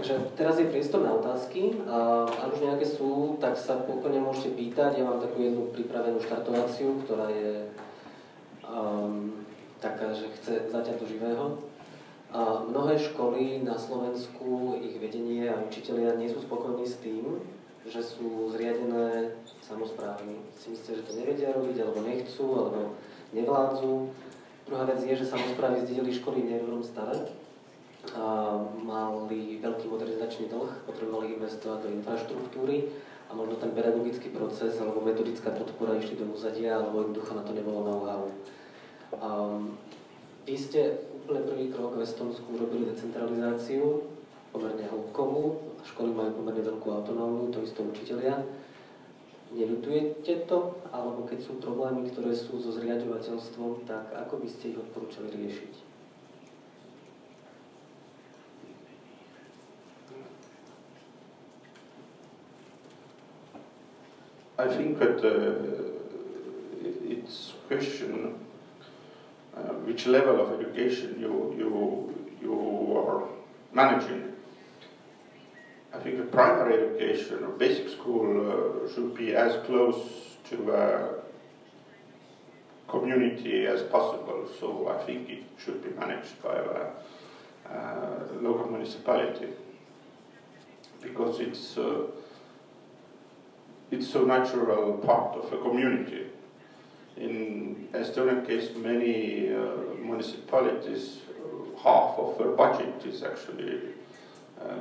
Takže teraz je priestor na otázky. Ak už nejaké sú, tak sa pokojne môžete pýtať. Ja mám takú jednu pripravenú štartovaciu, ktorá je taká, že chce zaťať do živého. Mnohé školy na Slovensku, ich vedenie a učitelia nie sú spokojní s tým, že sú zriadené samosprávy. Si myslíte, že to nevedia robiť, alebo nechcú, alebo nevládzu. Druhá vec je, že samosprávy zdedili školy v nedobrom stave. Mali veľký modernizačný dlh, potrebovali investovať do infraštruktúry a možno ten pedagogický proces alebo metodická podpora išli do úzadia, alebo jednoducho na to nebolo know-how. Vy ste úplne prvý krok v Estónsku urobili decentralizáciu, pomerne hĺbkovú, školy majú pomerne veľkú autonómiu, to isté učitelia. Neľutujete to? Alebo keď sú problémy, ktoré sú so zriaďovateľstvom, tak ako by ste ich odporúčali riešiť? I think that it's a question which level of education you are managing. I think the primary education or basic school should be as close to a community as possible. So I think it should be managed by a local municipality, because it's so natural part of a community. In Estonian case, many municipalities, half of their budget is actually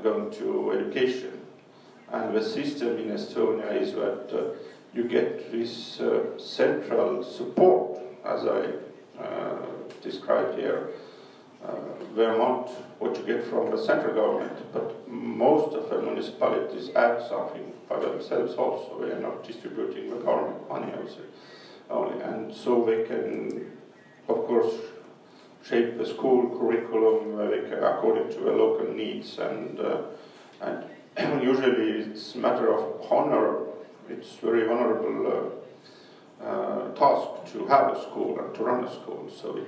going to education. And the system in Estonia is that you get this central support, as I described here, the amount what you get from the central government, but most of the municipalities add something by themselves also. They are not distributing the government money also only, and so they can, of course, shape the school curriculum according to the local needs, and usually it's a matter of honor. It's very honorable task to have a school and to run a school. So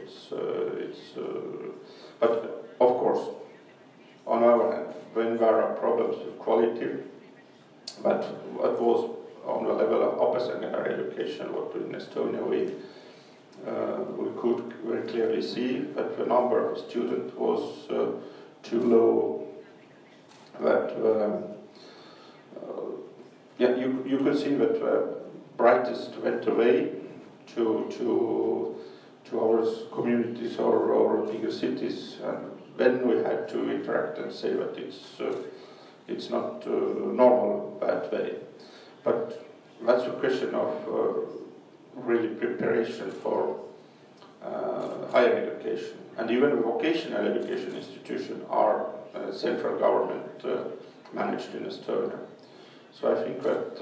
but of course, on our hand, when there are problems with quality, that was on the level of upper secondary education, what in Estonia we could very clearly see that the number of students was too low. That you could see that the brightest went away to our communities or bigger cities, and then we had to interact and say that it's not normal that way. But that's a question of really preparation for higher education. And even vocational education institutions are central government managed in Estonia. So I think that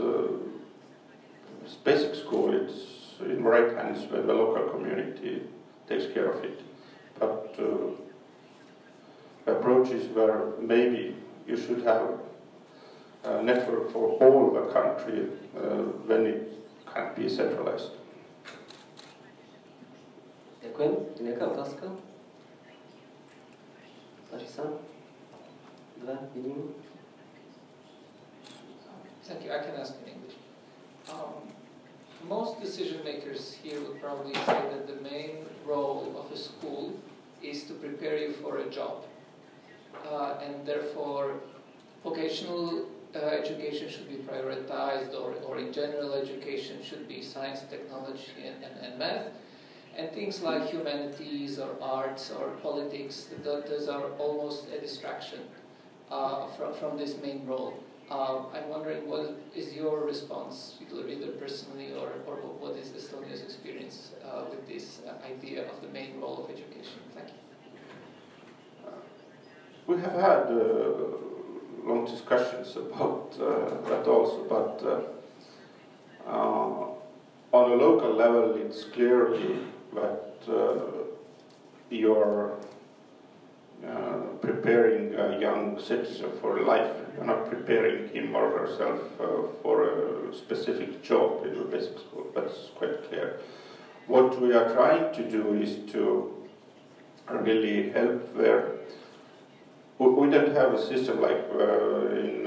basic school, it's in the right hands when the local community takes care of it. But the approach is where maybe you should have a network for all the country when it can't be centralized. Ďakujem. Nejaká otázka? Páči sa? Dve, vidím. Thank you. I can ask in English. Most decision makers here would probably say that the main role of a school is to prepare you for a job. And therefore, vocational education should be prioritized, or in general education should be science, technology, and math. And things like humanities or arts or politics, those are almost a distraction from this main role. I'm wondering, what is your response, either personally or what is Estonia's experience with this idea of the main role of education? Thank you. We have had long discussions about that also, but on a local level it's clearly that you're preparing a young citizen for life. You're not preparing him or herself for a specific job in the basic school. That's quite clear. What we are trying to do is to really help their we don't have a system like in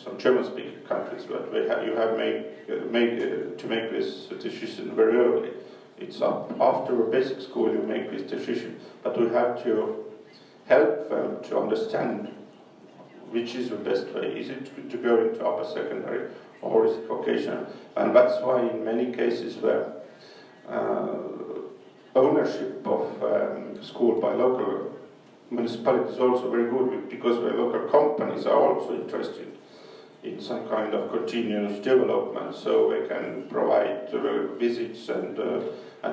some German-speaking countries, but you have to make this decision very early. It's after basic school you make this decision, but we have to help them to understand which is the best way. Is it to go into upper secondary or is it vocational? And that's why in many cases where ownership of school by local municipalities is also very good, because the local companies are also interested in some kind of continuous development, so they can provide visits, and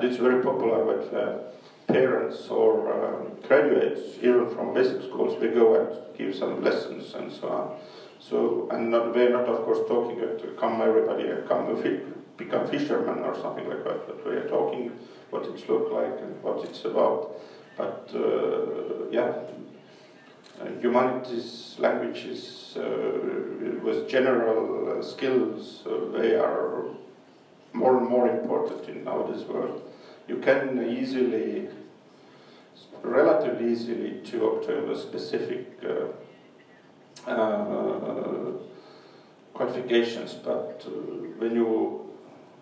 it's very popular with parents or graduates, even from basic schools, they go and give some lessons and so on. So, and they're not, of course, talking that come everybody and become fishermen or something like that, but we are talking what it looks like and what it's about. But yeah, humanities, languages, with general skills, they are more and more important in nowadays world. You can easily, relatively easily, to obtain a specific qualifications, but when you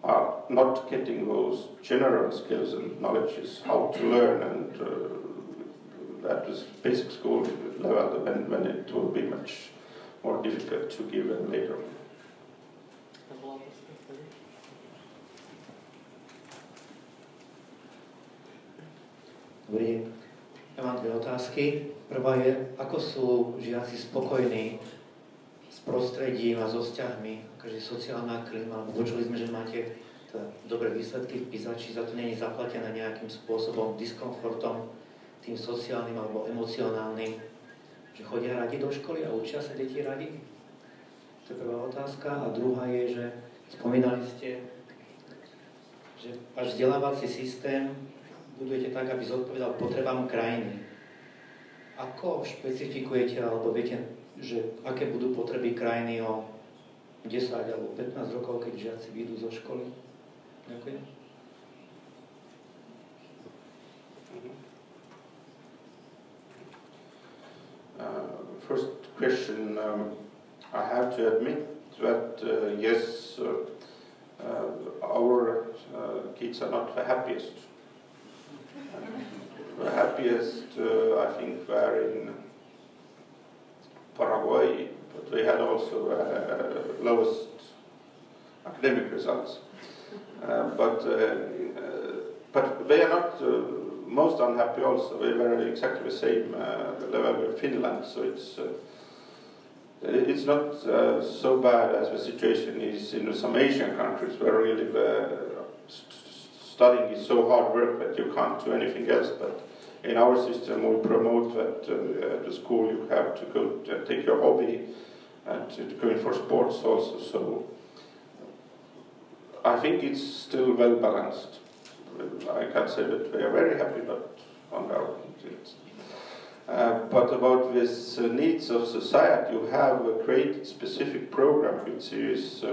are not getting those general skills and knowledges, how to learn, and that is basic school level, when it will be much more difficult to give them later. Dobrý deň. Ja mám dve otázky. Prvá je, ako sú žiaci spokojní s prostredím a so vzťahmi, akáže sociálna klíma, alebo počuli sme, že máte dobré výsledky v PISA, či za to nie je zaplatené nejakým spôsobom, diskomfortom, tým sociálnym alebo emocionálnym, že chodia radi do školy a učia sa deti radi? To je prvá otázka. A druhá je, že spomínali ste, že váš vzdelávací systém budujete tak, aby zodpovedal potrebám krajiny. Ako špecifikujete, alebo viete, že aké budú potreby krajiny o 10 alebo 15 rokov, keď žiaci vyjdú zo školy? Ďakujem. First question, I have to admit that yes, our kids are not the happiest. The happiest, I think, were in Paraguay, but they had also lowest academic results. But they are not most unhappy also. They were exactly the same level with Finland, so it's not so bad as the situation is in some Asian countries, where really the studying is so hard work that you can't do anything else. But in our system, we promote that at the school you have to go to take your hobby and to go in for sports also. So I think it's still well balanced. I can't say that we are very happy, but on our end. But about this needs of society, you have created specific program which is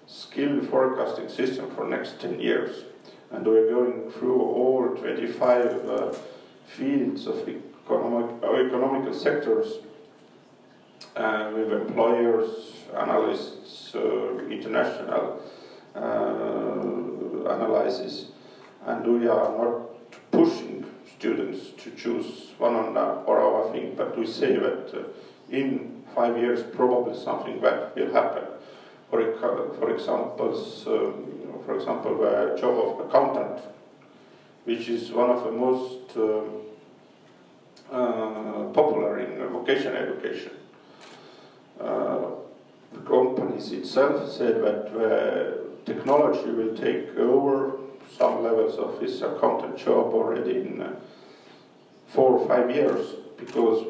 skill forecasting system for next 10 years. And we're going through all 25 fields of economical sectors with employers, analysts, international analysis. And we are not pushing students to choose one or other thing, but we say that in 5 years probably something that will happen. For example, the job of accountant, which is one of the most popular in vocational education. The companies itself said that the technology will take over some levels of this accountant job already in 4 or 5 years, because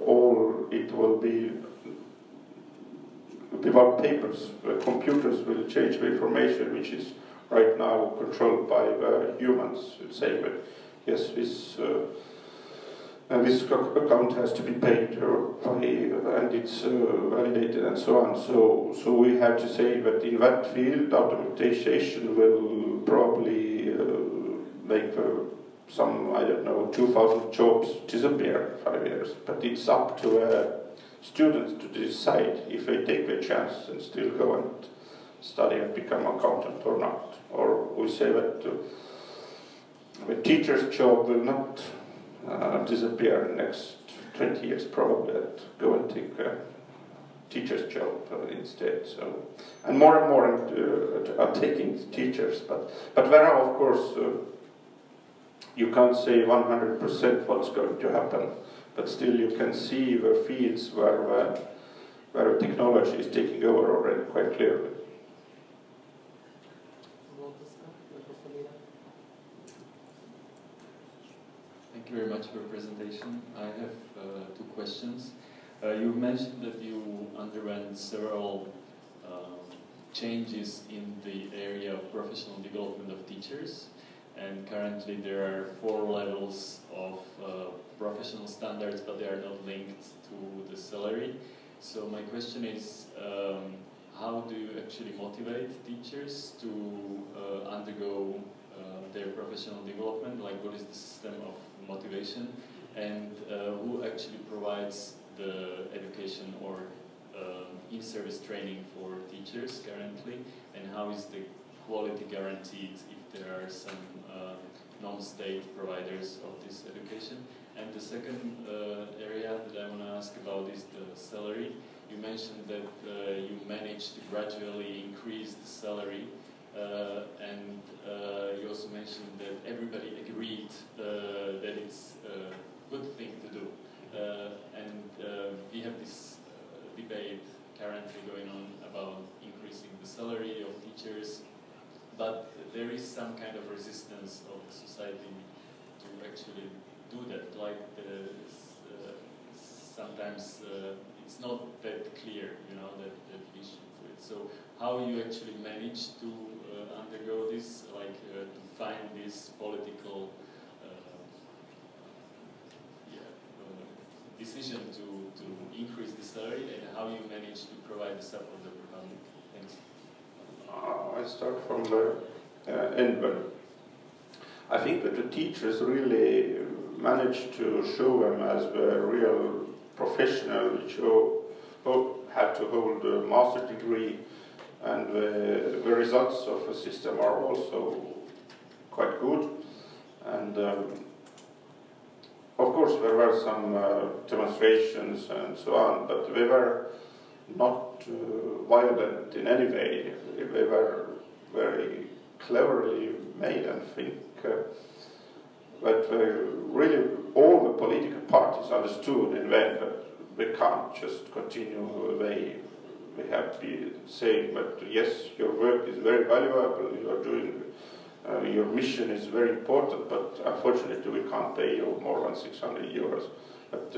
all it will be without papers. The computers will change the information which is right now controlled by the humans, saying that yes, this account has to be paid and it's validated and so on. So we have to say that in that field, automatization will probably make the some, I don't know, 2,000 jobs disappear in 5 years, but it's up to students to decide if they take the chance and still go and study and become accountant or not. Or we say that the teacher's job will not disappear in the next 20 years probably, and go and take a teacher's job instead. So, and more are taking teachers, but there are of course you can't say 100% what's going to happen, but still you can see the fields where technology is taking over already quite clearly. Thank you very much for your presentation. I have 2 questions. You mentioned that you underwent several changes in the area of professional development of teachers, and currently there are 4 levels of professional standards, but they are not linked to the salary. So my question is, how do you actually motivate teachers to undergo their professional development? Like, what is the system of motivation, and who actually provides the education or in-service training for teachers currently, and how is the quality guaranteed if there are some non-state providers of this education? And the second area that I want to ask about is the salary. You mentioned that you managed to gradually increase the salary, and you also mentioned that everybody agreed that it's a good thing to do. We have this debate currently going on about increasing the salary of teachers, but there is some kind of resistance of the society to actually do that. Like sometimes it's not that clear, you know, that we should do it. So how you actually manage to undergo this, like to find this political decision to increase the salary, and how you manage to provide the support of the public? Thanks. I start from the end. I think that the teachers really managed to show them as the real professional, which had to hold a master's degree, and the results of the system are also quite good. And of course there were some demonstrations and so on, but they were not violent in any way. They were very cleverly made, and think that really all the political parties understood in that we can't just continue the way we have been saying, but yes, your work is very valuable, you are doing, your mission is very important, but unfortunately we can't pay you more than 600 euros. But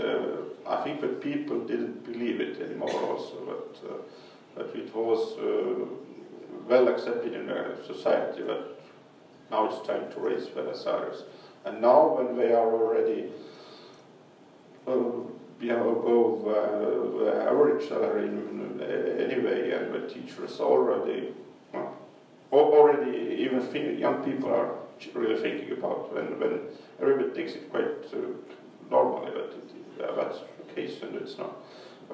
I think that people didn't believe it anymore also, but it was well accepted in the society that now it's time to raise the salaries. And now when they are already above the average salary anyway, and the teachers already even young people are really thinking about when everybody takes it quite normally, but that's the case, and it's not.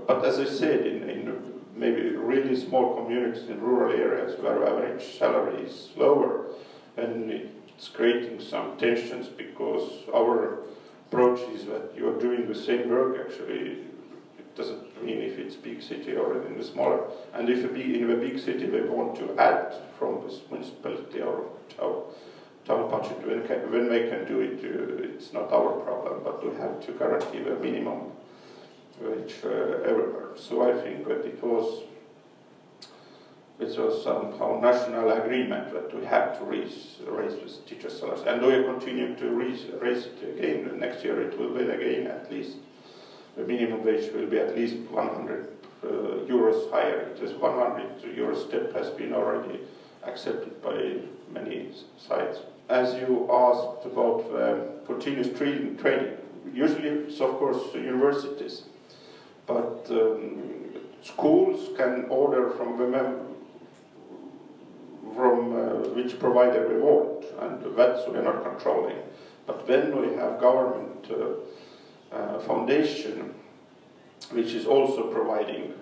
But as I said, in maybe really small communities in rural areas where average salary is lower, and it's creating some tensions, because our approach is that you are doing the same work actually. It doesn't mean if it's big city or in the smaller. And if in the big city they want to add from this municipality or town budget, when they can do it, it's not our problem, but we have to guarantee the minimum wage everywhere. So I think that it was somehow national agreement that we have to raise this teacher salaries, and we continue to raise it again. Next year it will be again at least. The minimum wage will be at least 100 euros higher. This 100 euro step has been already accepted by many sides. As you asked about continuous training, usually it's of course universities, but schools can order from which provider we want, and that's we're not controlling. But then we have government foundation, which is also providing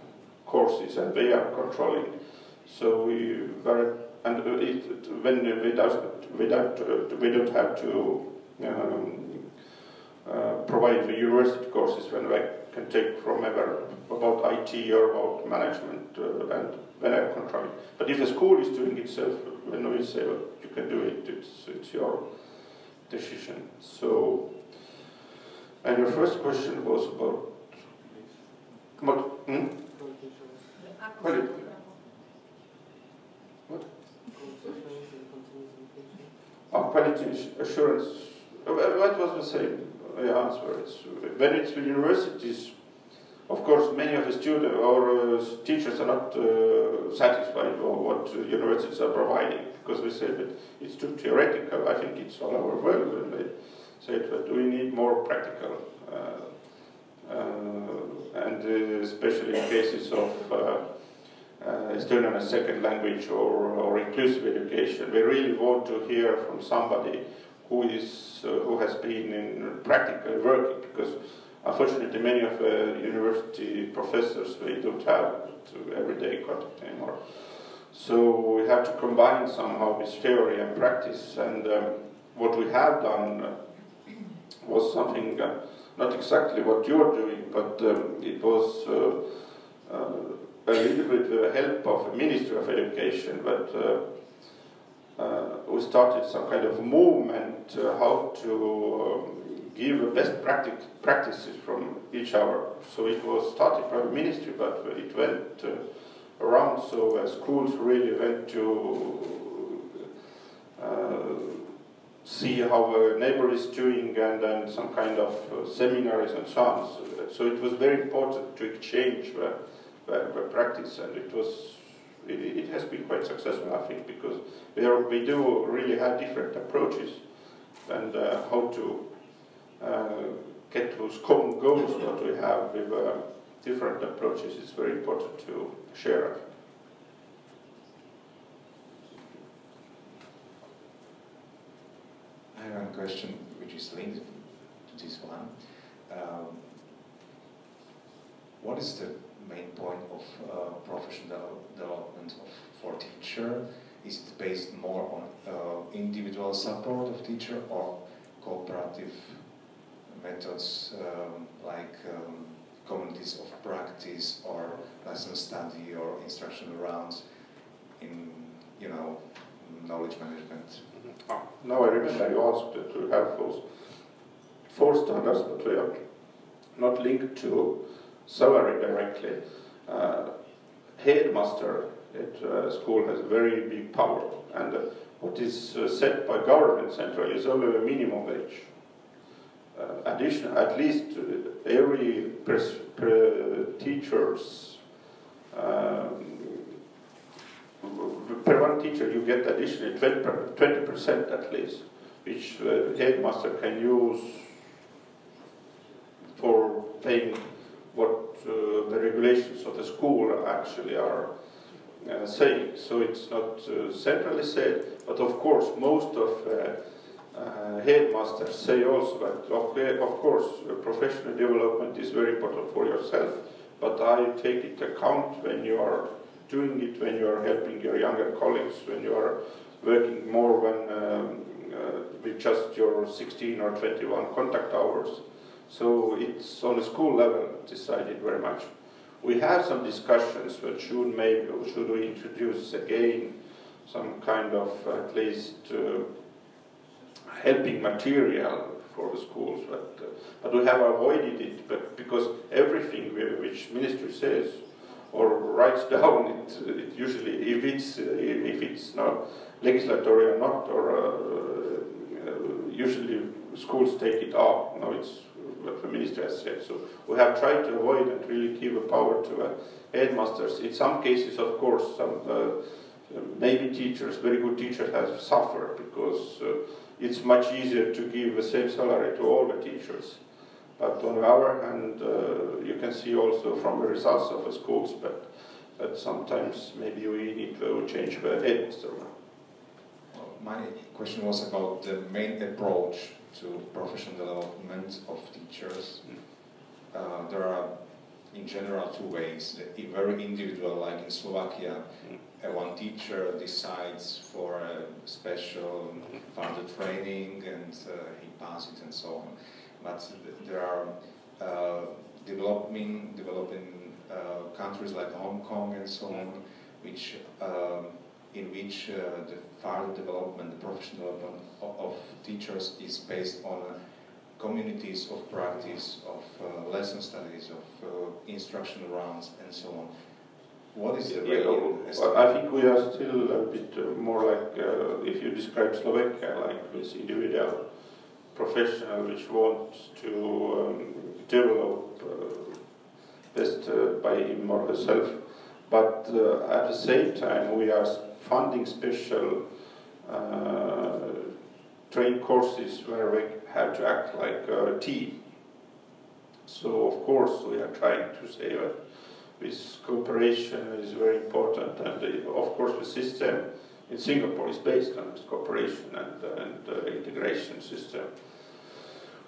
courses, and they are controlling. So we don't have to provide the university courses when they can take from ever about IT or about management, and when they are controlling. But if a school is doing itself, when we say well, you can do it, it's your decision. So, and your first question was about what? What? Quality assurance. What was the same answer? When it's with universities, of course, many of the students or teachers are not satisfied with what universities are providing, because we say that it's too theoretical. I think it's all over the world when they say that we need more practical, and especially in cases of Estonian as second language or inclusive education, we really want to hear from somebody who has been in practical working, because unfortunately many of the university professors, they don't have everyday contact anymore. So we have to combine somehow this theory and practice, and what we have done was something not exactly what you're doing, but it was a little bit with the help of the Ministry of Education, but we started some kind of movement how to give best practices from each hour. So it was started by the ministry, but it went around, so schools really went to see how a neighbor is doing, and then some kind of seminars and so on. So it was very important to exchange the practice, and it has been quite successful, I think, because we do really have different approaches, and how to get those common goals that we have with different approaches is very important to share. I have a question which is linked to this one. What is the main point of professional development for teacher? Is it based more on individual support of teacher or cooperative methods like communities of practice or lesson study or instructional rounds in, knowledge management? Now I remember you asked to have those 4 standards, but they are not linked to salary directly. Headmaster at school has very big power, and what is set by government centrally is only a minimum wage. At least every teachers, per one teacher you get additionally 20% at least, which the headmaster can use for paying what the regulations of the school actually are saying. So it's not centrally said, but of course most of headmasters say also that of course professional development is very important for yourself, but I take it account when you are doing it, when you are helping your younger colleagues, when you are working more with just your 16 or 21 contact hours. So it's on a school level decided very much. We have some discussions, but should we introduce again some kind of at least helping material for the schools, but we have avoided it, because everything which ministry says or writes down, it usually, if it's not legislatory or not, or usually schools take it off. No, it's what the minister has said. So we have tried to avoid and really give a power to headmasters. In some cases, of course, some maybe teachers, very good teachers, have suffered because it's much easier to give the same salary to all the teachers. But on the other hand, you can see also from the results of the schools that sometimes maybe we need to change the headmaster. My question was about the main approach to professional development of teachers. There are, in general, two ways. Very individual, like in Slovakia, one teacher decides for a special further training and he passes it and so on. But there are developing countries like Hong Kong and so on, which in which the further development, the professional development of teachers is based on communities of practice, of lesson studies, of instructional rounds, and so on. What is the I think we are still a bit more like, if you describe Slovakia, like this individual professional which wants to develop best by him or herself, but at the same time we are funding special training courses where we have to act like a team. So of course we are trying to say that this cooperation is very important, and of course the system in Singapore is based on this cooperation and integration system.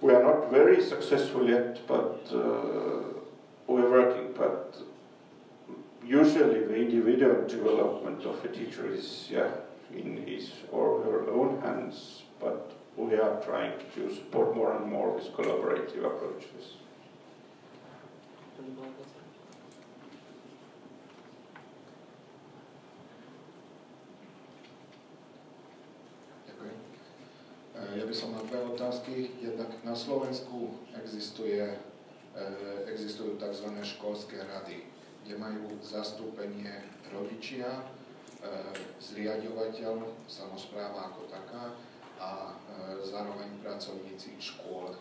We are not very successful yet, but we're working. But usually the individual development of a teacher is in his or her own hands, but we are trying to support more and more these collaborative approaches. Ja by som mal dve otázky. Jednak na Slovensku existujú tzv. Školské rady, kde majú zastúpenie rodičia, zriaďovateľ, samospráva ako taká a zároveň pracovníci škôl.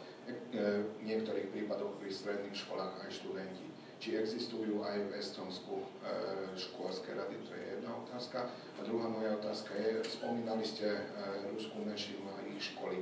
V niektorých prípadoch pri stredných školách aj študenti. Či existujú aj v Estónsku školské rady, to je jedna otázka. A druhá moja otázka je, spomínali ste ruskú menšinu a ich školy.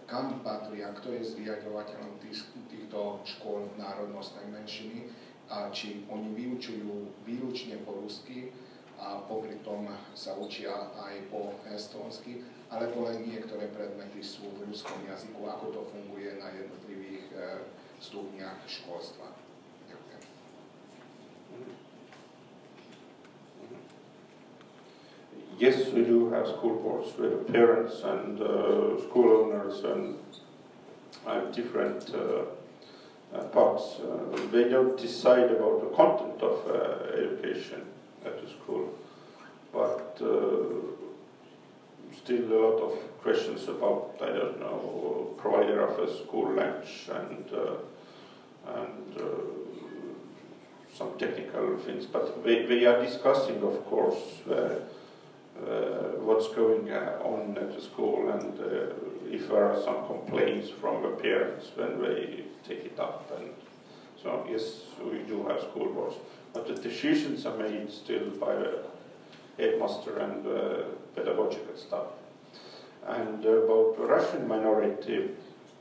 Kam patria, kto je zriaďovateľom týchto škôl národnostnej menšiny a či oni vyučujú výlučne po rusky a popri tom sa učia aj po estónsky, alebo len niektoré predmety sú v ruskom jazyku, ako to funguje na jednotlivých stupniach školstva. Ďakujem. Yes, we do have school boards where the parents and school owners and different parts. They don't decide about the content of education at the school, but still a lot of questions about, I don't know, provider of a school lunch and some technical things. But we are discussing, of course, what's going on at the school, and if there are some complaints from the parents when they take it up. And so yes, we do have school boards, but the decisions are made still by the headmaster and pedagogical staff. And about the Russian minority,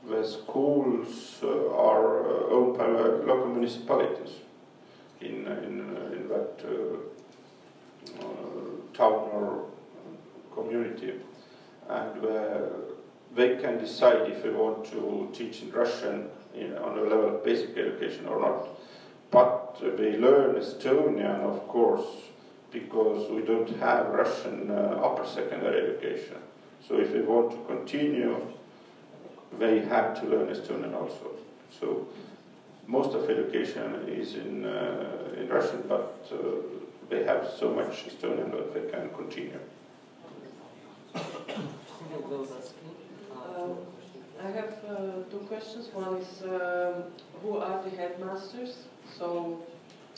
the schools are owned by local municipalities in that town or community, and they can decide if they want to teach in Russian on a level of basic education or not. But they learn Estonian, of course, because we don't have Russian upper secondary education. So if they want to continue, they have to learn Estonian also. So most of education is in Russian, but they have so much Estonian that they can continue. I have two questions. One is, who are the headmasters? So,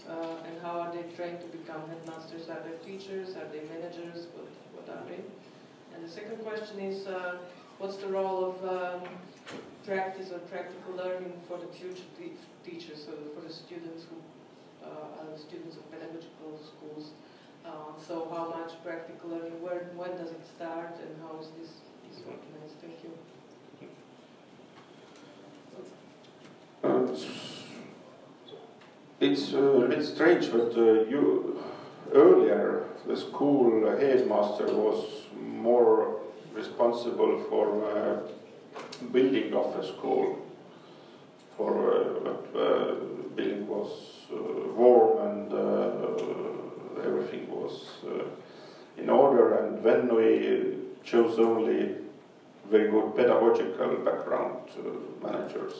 and how are they trained to become headmasters? Are they teachers? Are they managers? What are they? And the second question is, what's the role of practice or practical learning for the future teachers, so for the students who are the students of pedagogical schools? So how much practical learning, when does it start, and how is this organized? Thank you. It's a bit strange, but earlier the school headmaster was more responsible for building of a school. Building was warm and everything was in order, and when we chose only very good pedagogical background managers.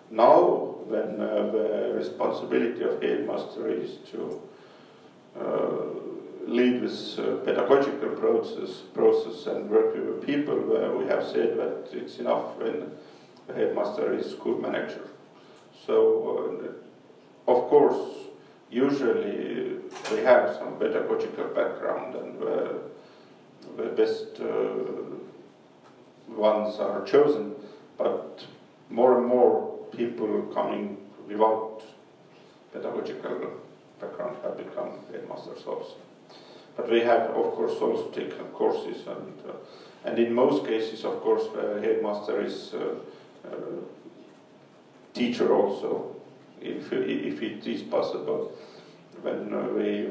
Now, when the responsibility of headmaster is to lead this pedagogical process and work with the people, we have said that it's enough when the headmaster is school manager. So, of course, usually they have some pedagogical background, and the best ones are chosen, but more and more people coming without pedagogical background have become headmasters also. But they have, of course, also taken courses, and in most cases, of course, the headmaster is teacher also, if it is possible, when we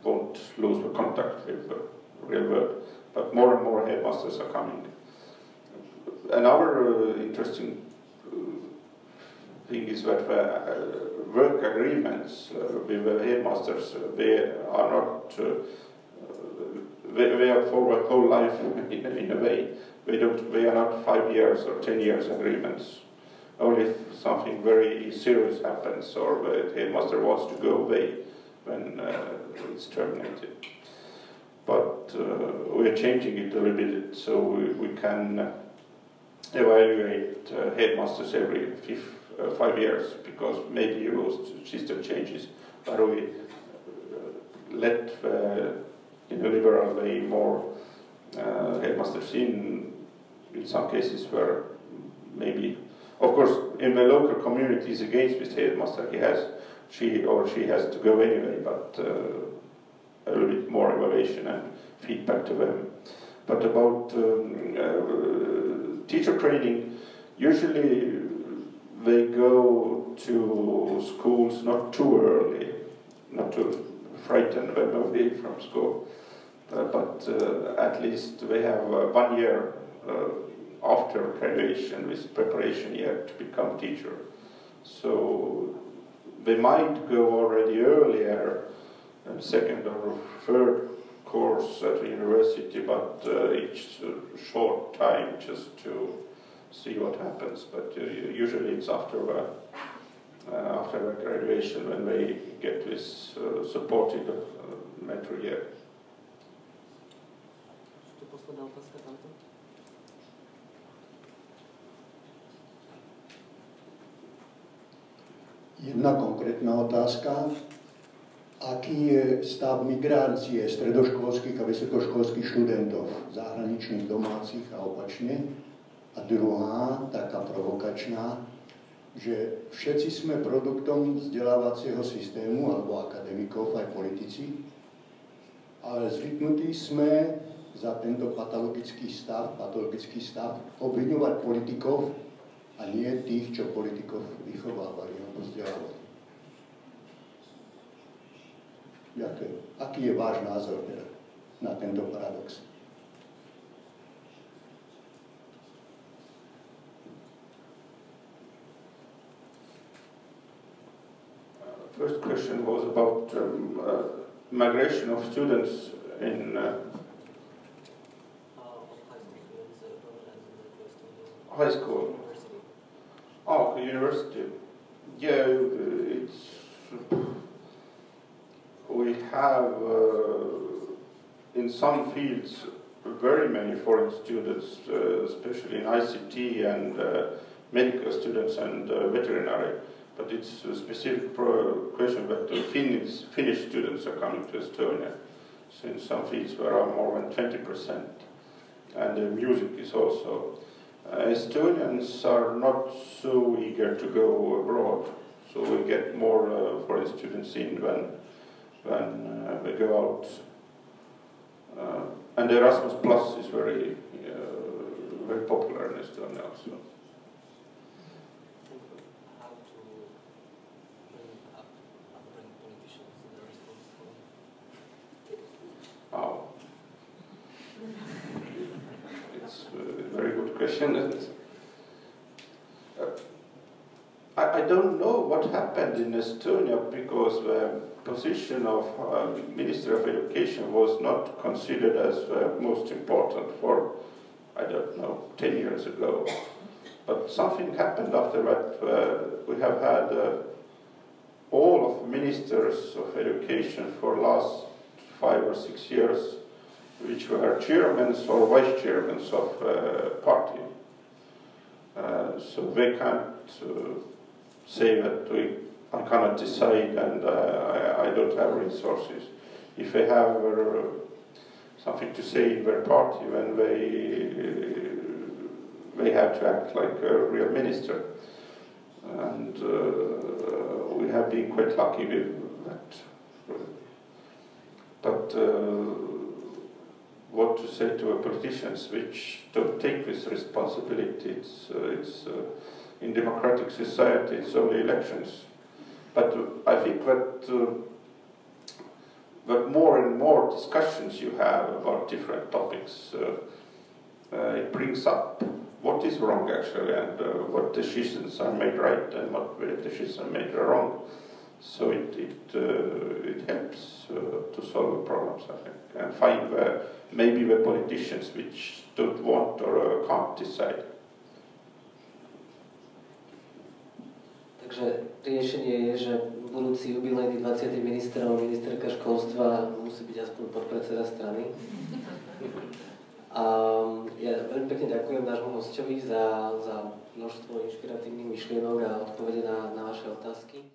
won't lose the contact with the real world. But more and more headmasters are coming. Another interesting thing is that the work agreements with the headmasters, they are not, they are for the whole life in a way. They are not 5 years or 10 years agreements. Only if something very serious happens or the headmaster wants to go away, when it's terminated. But we are changing it a little bit so we can evaluate headmasters every 5 years, because maybe those system changes, but we let in a liberal way more headmasters in some cases where maybe, of course, in the local community is against this headmaster, she has to go anyway, but a little bit more evaluation and feedback to them. But about teacher training, usually they go to schools not too early, not to frighten them away from school, but at least they have 1 year after graduation with preparation year to become teacher. So they might go already earlier, second or third course at the university, but it's a short time just to see what happens. But usually it's after the graduation when they get this supported mentor year. Jedna konkrétna otázka. Aký je stav migrácie stredoškolských a vysokoškolských študentov, zahraničných, domácich a opačne? A druhá, taká provokačná, že všetci sme produktom vzdelávacieho systému, alebo akademikov, aj politici, ale zvyknutí sme za tento patologický stav obviňovať politikov a nie tých, čo politikov vychovávali alebo vzdelávali. Aký je váš názor teda na tento paradox? First question was about migration of students in high school. Oh, university. Yeah, we have in some fields very many foreign students, especially in ICT and medical students and veterinary. But it's a specific question that the Finnish students are coming to Estonia. So in some fields there are more than 20%. And music is also. Estonians are not so eager to go abroad. So we get more foreign students in when they go out. And Erasmus Plus is very popular in Estonia also. It's I don't know what happened in Estonia because the position of Minister of Education was not considered as most important for, I don't know, 10 years ago. But something happened after that. We have had all of ministers of education for last 5 or 6 years, which were chairmen or vice chairmen of party. So they can't say that I cannot decide and I don't have resources. If they have something to say in their party, then they have to act like a real minister. And we have been quite lucky with that. But what to say to politicians which don't take this responsibility? It's in democratic society, it's only elections. But I think that more and more discussions you have about different topics, it brings up what is wrong actually, and what decisions are made right and what decisions are made wrong. So it helps to solve the problems, I think, and find maybe the politicians which don't want or can't decide. Takže riešenie je, že budúci jubilejný 20. minister alebo ministerka školstva musí byť aspoň podpredseda strany. A ja veľmi pekne ďakujem nášmu hosťovi za množstvo inšpiratívnych myšlienok a odpovede na vaše otázky.